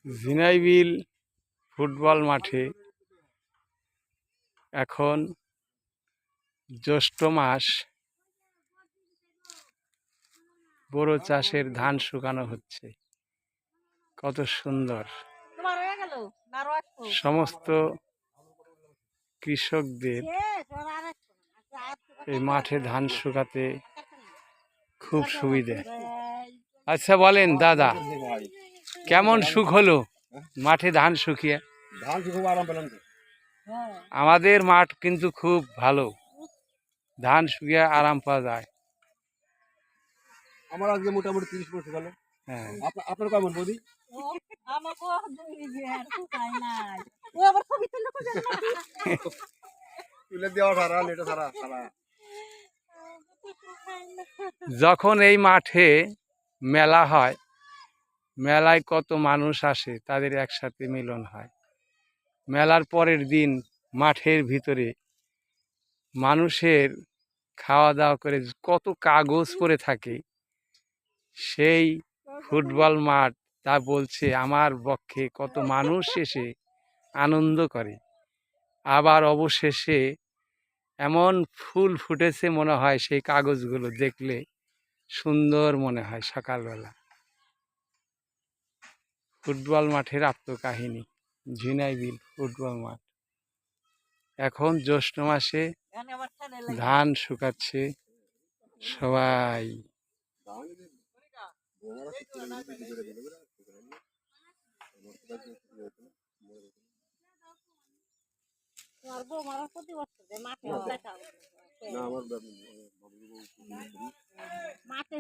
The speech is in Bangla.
ঝিনাইবিল ফুটবল মাঠে এখন জ্যৈষ্ঠ মাস, বোরো চাষের ধান শুকানো হচ্ছে। কত সুন্দর! সমস্ত কৃষকদের এই মাঠে ধান শুকাতে খুব সুবিধা। আচ্ছা বলেন দাদা, কেমন সুখ হলো মাঠে ধান শুকিয়ে? আমাদের মাঠ কিন্তু খুব ভালো, ধান শুকিয়ে আরাম পাওয়া যায়। আমার আজকে মোটামুটি 30 মণ শুকালো। হ্যাঁ, আপনার কেমন বৌদি? যখন এই মাঠে মেলা হয়, মেলায় কত মানুষ আসে, তাদের একসাথে মিলন হয়। মেলার পরের দিন মাঠের ভিতরে মানুষের খাওয়া দাওয়া করে কত কাগজ পরে থাকে, সেই ফুটবল মাঠ তা বলছে আমার পক্ষে কত মানুষ এসে আনন্দ করে। আবার অবশেষে এমন ফুল ফুটেছে মনে হয় সেই কাগজগুলো দেখলে সুন্দর মনে হয়। সকালবেলা ফুটবল মাঠের আত্মকাহিনী, ঝিনাইবিল ফুটবল মাঠ। এখন জ্যৈষ্ঠ মাসে ধান শুকাচ্ছে সবাই। মাঠে